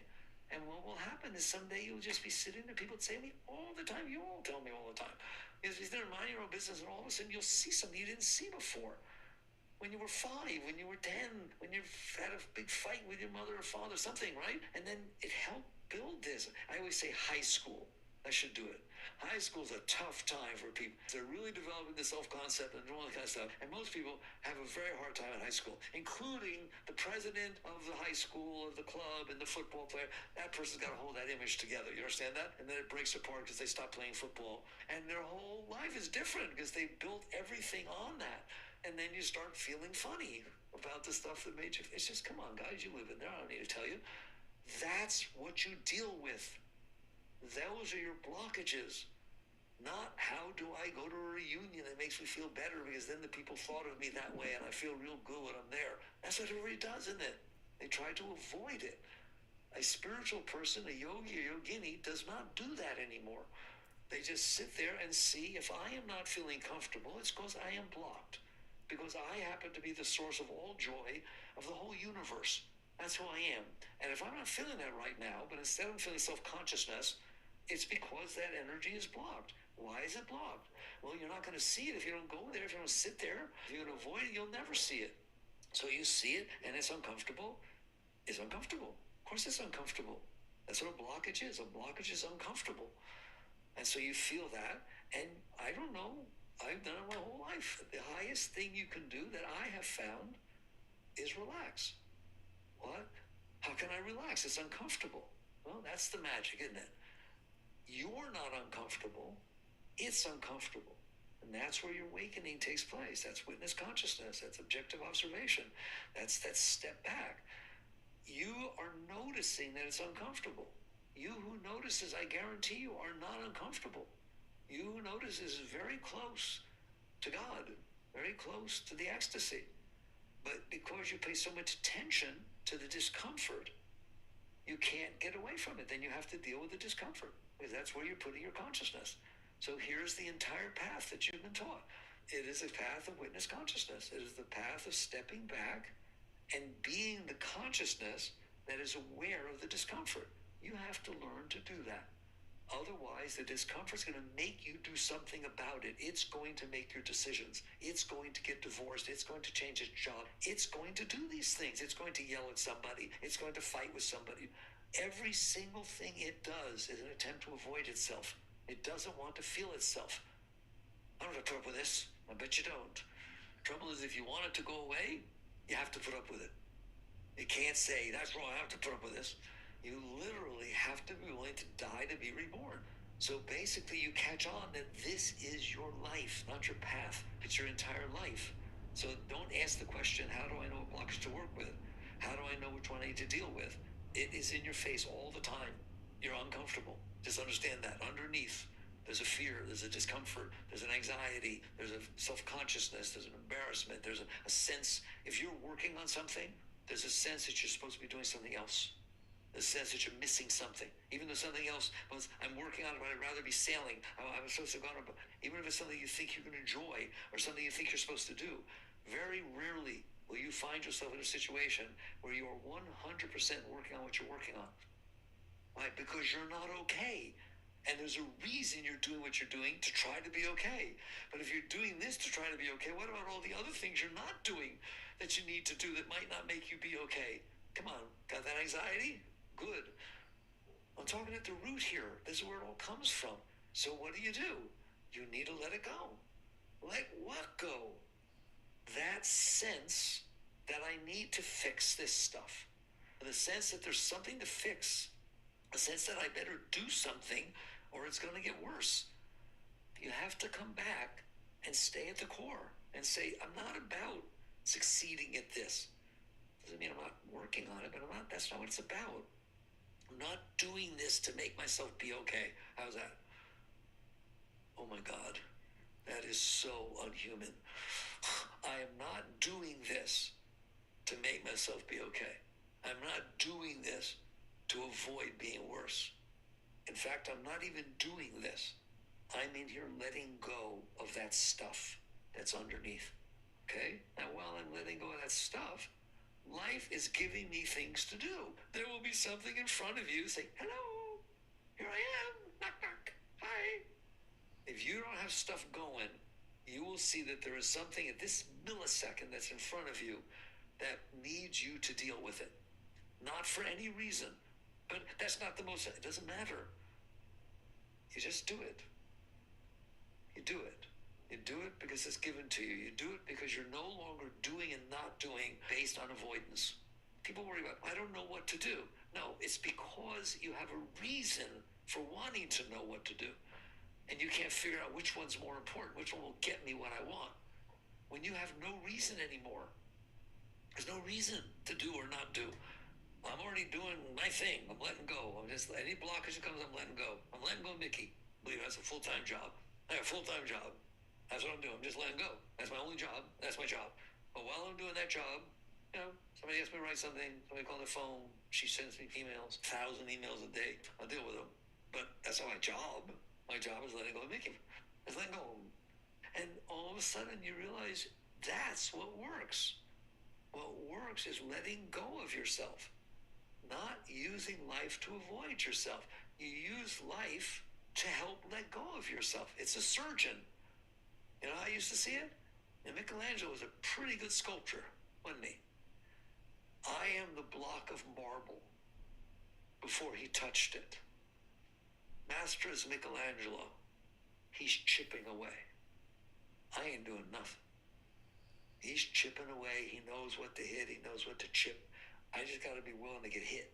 And what will happen is someday you'll just be sitting there. People say to me all the time. You all tell me all the time. You're there minding your own business, and all of a sudden you'll see something you didn't see before. When you were 5, when you were 10, when you had a big fight with your mother or father, something, right? And then it helped build this. I always say high school. I should do it. High school is a tough time for people. They're really developing the self-concept and all that kind of stuff. And most people have a very hard time in high school, including the president of the high school, of the club, and the football player. That person's got to hold that image together. You understand that? And then it breaks apart because they stop playing football. And their whole life is different because they built everything on that. And then you start feeling funny about the stuff that made you. It's just, come on, guys, you live in there. I don't need to tell you. That's what you deal with. Those are your blockages. Not how do I go to a reunion that makes me feel better because then the people thought of me that way and I feel real good when I'm there. That's what everybody does, isn't it? They try to avoid it. A spiritual person, a yogi or yogini, does not do that anymore. They just sit there and see, if I am not feeling comfortable, it's because I am blocked. Because I happen to be the source of all joy of the whole universe. That's who I am. And if I'm not feeling that right now, but instead I'm feeling self-consciousness, it's because that energy is blocked. Why is it blocked? Well, you're not going to see it if you don't go there, if you don't sit there. If you're going to avoid it, you'll never see it. So you see it, and it's uncomfortable. It's uncomfortable. Of course it's uncomfortable. That's what a blockage is. A blockage is uncomfortable. And so you feel that, and I don't know, I've done it my whole life. The highest thing you can do that I have found is relax. What? How can I relax? It's uncomfortable. Well, that's the magic, isn't it? You're not uncomfortable. It's uncomfortable. And that's where your awakening takes place. That's witness consciousness. That's objective observation. That's that step back. You are noticing that it's uncomfortable. You who notices, I guarantee you, are not uncomfortable. You who notices is very close to God, very close to the ecstasy. But because you pay so much attention to the discomfort, you can't get away from it. Then you have to deal with the discomfort, because that's where you're putting your consciousness. So here's the entire path that you've been taught. It is a path of witness consciousness. It is the path of stepping back and being the consciousness that is aware of the discomfort. You have to learn to do that. Otherwise, the discomfort is going to make you do something about it. It's going to make your decisions. It's going to get divorced. It's going to change its job. It's going to do these things. It's going to yell at somebody. It's going to fight with somebody. Every single thing it does is an attempt to avoid itself. It doesn't want to feel itself. I don't have to put up with this. I bet you don't. Trouble is, if you want it to go away, you have to put up with it. You can't say, that's wrong, I have to put up with this. You literally have to be willing to die to be reborn. So basically you catch on that this is your life, not your path. It's your entire life. So don't ask the question, how do I know what blocks to work with? How do I know which one I need to deal with? It is in your face all the time. You're uncomfortable. Just understand that. Underneath, there's a fear, there's a discomfort, there's an anxiety, there's a self-consciousness, there's an embarrassment, there's a sense, if you're working on something, there's a sense that you're supposed to be doing something else. The sense that you're missing something. Even though something else, I'm working on it, but I'd rather be sailing. I'm supposed to go on, even if it's something you think you can enjoy or something you think you're supposed to do, very rarely will you find yourself in a situation where you are 100% working on what you're working on. Why? Because you're not okay. And there's a reason you're doing what you're doing, to try to be okay. But if you're doing this to try to be okay, what about all the other things you're not doing that you need to do that might not make you be okay? Come on, got that anxiety? Good. I'm talking at the root here. This is where it all comes from. So what do? You need to let it go. Let what go? That sense that I need to fix this stuff. The sense that there's something to fix. A sense that I better do something or it's going to get worse. You have to come back and stay at the core and say, I'm not about succeeding at this. Doesn't mean I'm not working on it, but that's not what it's about. I'm not doing this to make myself be okay. How's that? Oh my God, that is so unhuman. I am not doing this to make myself be okay. I'm not doing this to avoid being worse. In fact, I'm not even doing this. I'm in here letting go of that stuff that's underneath. Okay? Now, while I'm letting go of that stuff, life is giving me things to do. There will be something in front of you saying, hello, here I am, knock, knock, hi. If you don't have stuff going, you will see that there is something at this millisecond that's in front of you that needs you to deal with it. Not for any reason, but that's not the most, it doesn't matter. You just do it. You do it. You do it because it's given to you. You do it because you're no longer doing and not doing based on avoidance. People worry about, I don't know what to do. No, it's because you have a reason for wanting to know what to do. And you can't figure out which one's more important, which one will get me what I want. When you have no reason anymore, there's no reason to do or not do. I'm already doing my thing. I'm letting go. I'm just, any blockage that comes, I'm letting go. I'm letting go of Mickey. Believe me, that's a full-time job. I have a full-time job. That's what I'm doing. I'm just letting go. That's my only job. That's my job. But while I'm doing that job, somebody asks me to write something, somebody calls the phone, she sends me emails, 1,000 emails a day. I'll deal with them. But that's not my job. My job is letting go of Mickey. It's letting go. And all of a sudden you realize that's what works. What works is letting go of yourself. Not using life to avoid yourself. You use life to help let go of yourself. It's a surgeon. You know how I used to see it? And Michelangelo was a pretty good sculptor, wasn't he? I am the block of marble before he touched it. Master is Michelangelo. He's chipping away. I ain't doing nothing. He's chipping away. He knows what to hit. He knows what to chip. I just got to be willing to get hit.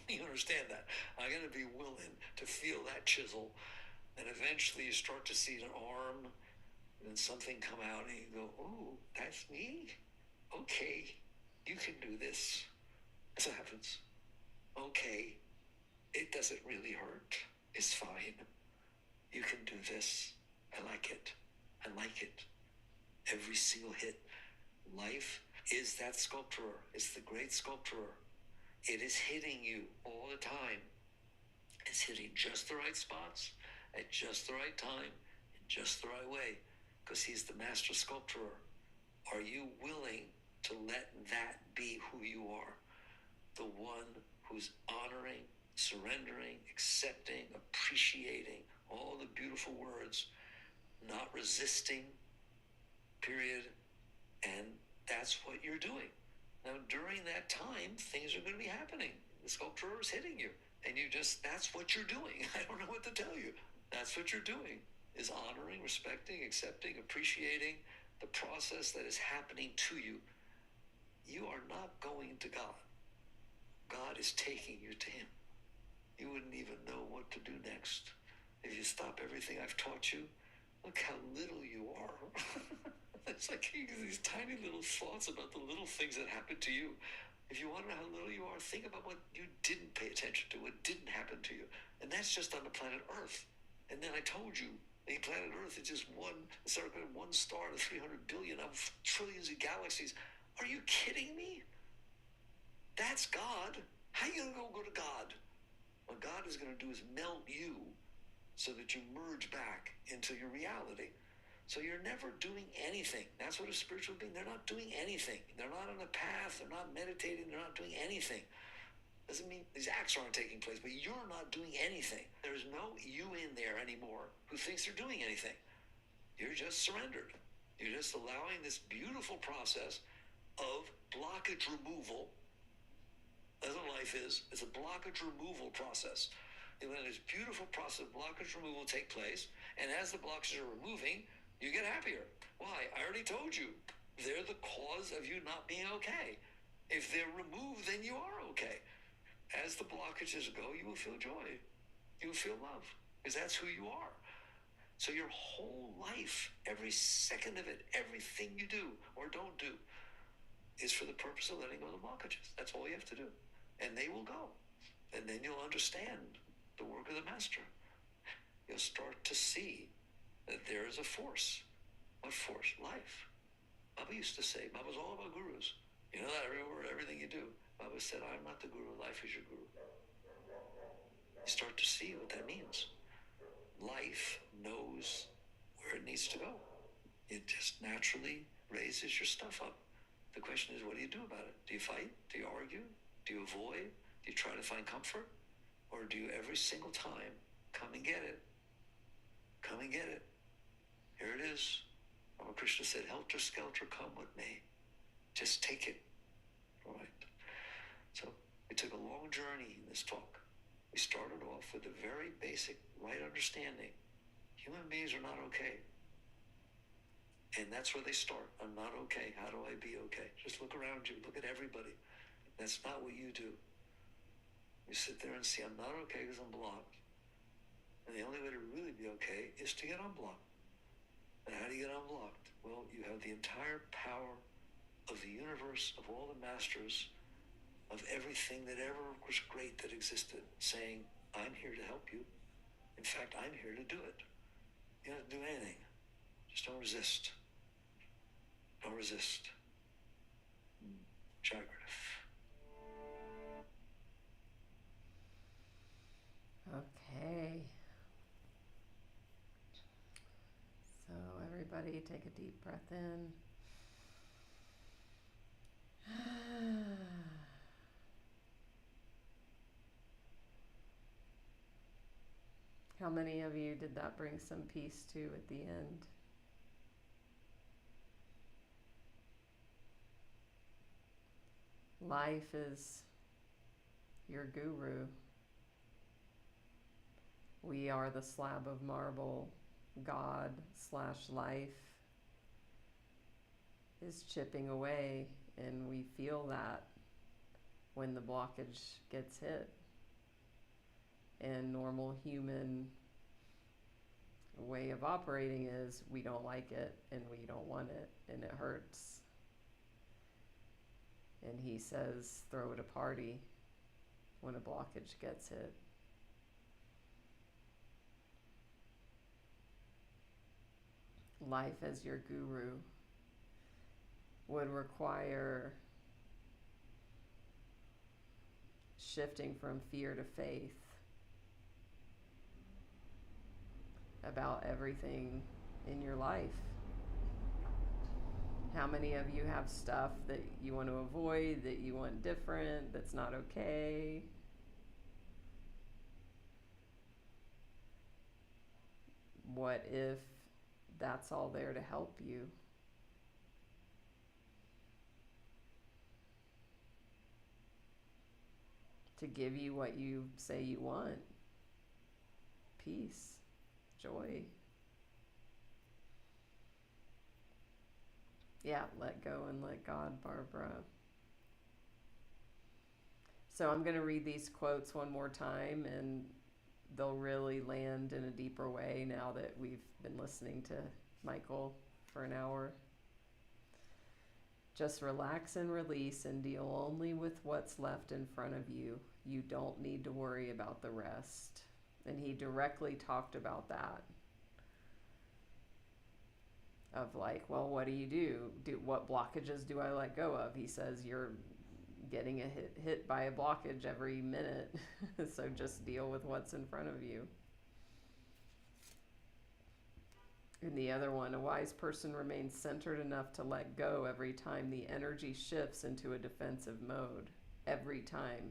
You understand that? I got to be willing to feel that chisel. And eventually you start to see an arm and then something come out and you go, oh, that's me? Okay, you can do this. That's what happens. Okay, it doesn't really hurt. It's fine. You can do this. I like it. I like it. Every single hit. Life is that sculptor. It's the great sculptor. It is hitting you all the time. It's hitting just the right spots, at just the right time, in just the right way. because he's the master sculptor. Are you willing to let that be who you are? The one who's honoring, surrendering, accepting, appreciating, all the beautiful words, not resisting, period. And that's what you're doing. Now, during that time, things are going to be happening. The sculptor is hitting you. And that's what you're doing. I don't know what to tell you. That's what you're doing, is honoring, respecting, accepting, appreciating the process that is happening to you. You are not going to God. God is taking you to him. You wouldn't even know what to do next. If you stop everything I've taught you, look how little you are. It's like these tiny little thoughts about the little things that happen to you. If you want to know how little you are, think about what you didn't pay attention to, what didn't happen to you. And that's just on the planet Earth. And then I told you, the planet Earth is just one star to 300 billion of trillions of galaxies. Are you kidding me? That's God. How are you going to go to God? What God is going to do is melt you so that you merge back into your reality. So you're never doing anything. That's what a spiritual being, they're not doing anything. They're not on a path, they're not meditating, they're not doing anything. Doesn't mean these acts aren't taking place, but you're not doing anything. There's no you in there anymore who thinks they're doing anything. You're just surrendered. You're just allowing this beautiful process of blockage removal. That's what life is. It's a blockage removal process. You let this beautiful process of blockage removal take place, and as the blockages are removing, you get happier. Why? I already told you. They're the cause of you not being okay. If they're removed, then you are okay. As the blockages go, you will feel joy. You will feel love, because that's who you are. So your whole life, every second of it, everything you do or don't do, is for the purpose of letting go of the blockages. That's all you have to do. And they will go. And then you'll understand the work of the master. You'll start to see that there is a force. What force? Life. Baba used to say, Baba's all about gurus. You know that every word, everything you do. Baba said, I'm not the guru, life is your guru. You start to see what that means. Life knows where it needs to go. It just naturally raises your stuff up. The question is, what do you do about it? Do you fight? Do you argue? Do you avoid? Do you try to find comfort? Or do you every single time come and get it? Come and get it. Here it is. Krishna said, helter skelter, come with me. Just take it. All right. So we took a long journey in this talk. We started off with a very basic right understanding. Human beings are not okay. And that's where they start. I'm not okay. How do I be okay? Just look around you. Look at everybody. That's not what you do. You sit there and see, I'm not okay because I'm blocked. And the only way to really be okay is to get unblocked. And how do you get unblocked? Well, you have the entire power of the universe, of all the masters, of everything that ever was great that existed, saying, I'm here to help you. In fact, I'm here to do it. You don't have to do anything. Just don't resist. Don't resist. Jagrif. Okay. So everybody take a deep breath in. How many of you did that bring some peace to at the end? Life is your guru. We are the slab of marble. God/life is chipping away, and we feel that when the blockage gets hit. And normal human way of operating is we don't like it and we don't want it and it hurts. And he says, throw it a party when a blockage gets hit. Life as your guru would require shifting from fear to faith about everything in your life. How many of you have stuff that you want to avoid, that you want different, that's not okay? What if that's all there to help you? To give you what you say you want. Peace, joy. Yeah, let go and let God, Barbara. So I'm going to read these quotes one more time, and they'll really land in a deeper way now that we've been listening to Michael for an hour. Just relax and release and deal only with what's left in front of you. You don't need to worry about the rest. And he directly talked about that. Of like, well, what do you do? What blockages do I let go of? He says you're getting hit by a blockage every minute. So just deal with what's in front of you. And the other one, a wise person remains centered enough to let go every time the energy shifts into a defensive mode. Every time.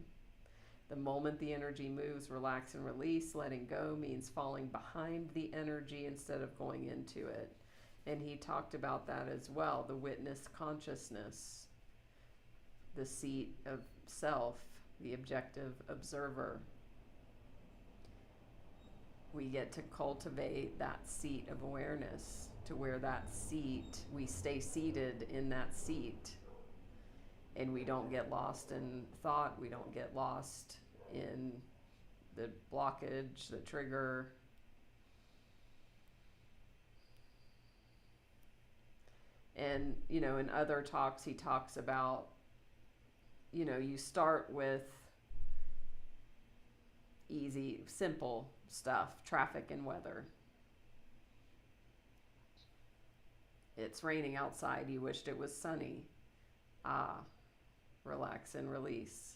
The moment the energy moves, relax and release. Letting go means falling behind the energy instead of going into it. And he talked about that as well, the witness consciousness, the seat of self, the objective observer. We get to cultivate that seat of awareness, to where that seat, we stay seated in that seat, and we don't get lost in thought, we don't get lost in the blockage, the trigger. And, in other talks, he talks about, you start with easy, simple stuff, traffic and weather. It's raining outside, you wished it was sunny. Relax and release.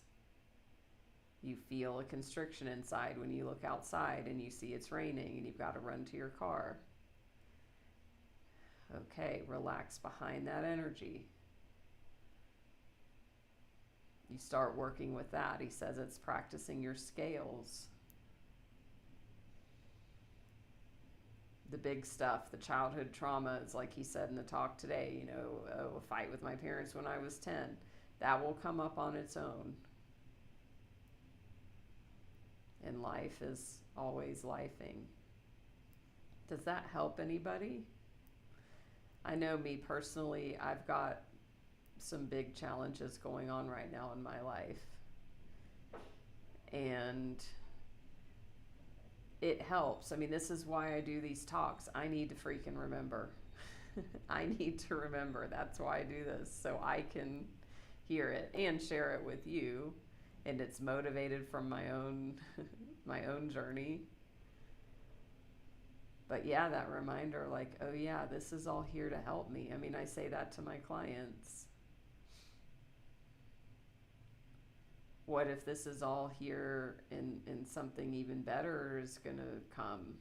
You feel a constriction inside when you look outside and you see it's raining and you've got to run to your car. Okay, relax behind that energy. You start working with that. He says it's practicing your scales. The big stuff, the childhood traumas, like he said in the talk today, a fight with my parents when I was 10. That will come up on its own. And life is always lifing. Does that help anybody? I know me personally, I've got some big challenges going on right now in my life. And it helps. I mean, this is why I do these talks. I need to freaking remember. I need to remember. That's why I do this, so I can hear it and share it with you. And it's motivated from my own journey. But yeah, that reminder, like, oh yeah, this is all here to help me. I mean, I say that to my clients. What if this is all here and something even better is going to come?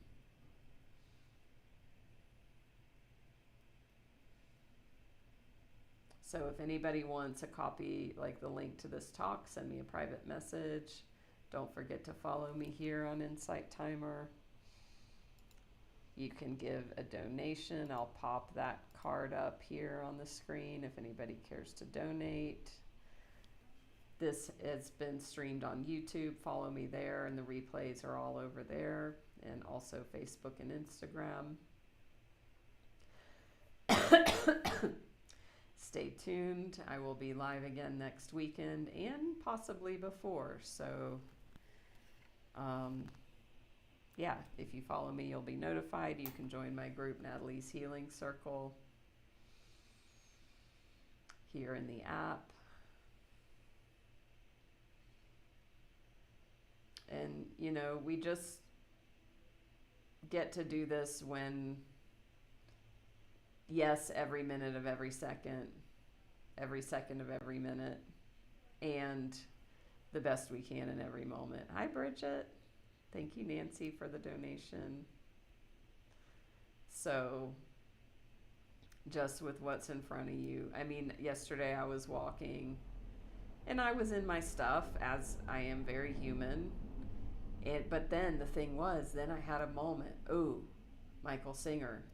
So if anybody wants a copy, like the link to this talk, send me a private message. Don't forget to follow me here on Insight Timer. You can give a donation. I'll pop that card up here on the screen if anybody cares to donate. This has been streamed on YouTube. Follow me there, and the replays are all over there, and also Facebook and Instagram. Stay tuned. I will be live again next weekend and possibly before. So, yeah, if you follow me, you'll be notified. You can join my group, Natalie's Healing Circle, here in the app. And, we just get to do this when, yes, every minute of every second of every minute, and the best we can in every moment. Hi, Bridget. Thank you, Nancy, for the donation. So just with what's in front of you. I mean, yesterday I was walking and I was in my stuff, as I am very human. But then the thing was, then I had a moment. Oh, Michael Singer.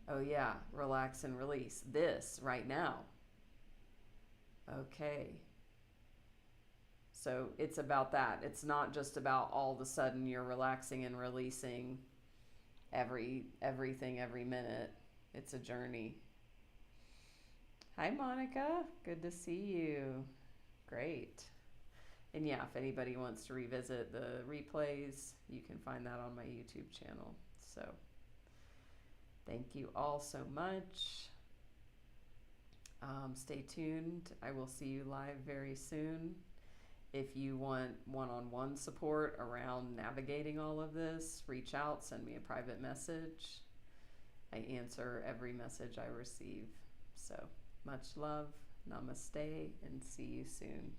Oh yeah, relax and release. This right now. Okay. So it's about that. It's not just about all of a sudden you're relaxing and releasing everything every minute. It's a journey. Hi Monica, good to see you. Great. And yeah, if anybody wants to revisit the replays, you can find that on my YouTube channel. So thank you all so much. Stay tuned. I will see you live very soon. If you want one-on-one support around navigating all of this, reach out, send me a private message. I answer every message I receive. So much love, namaste, and see you soon.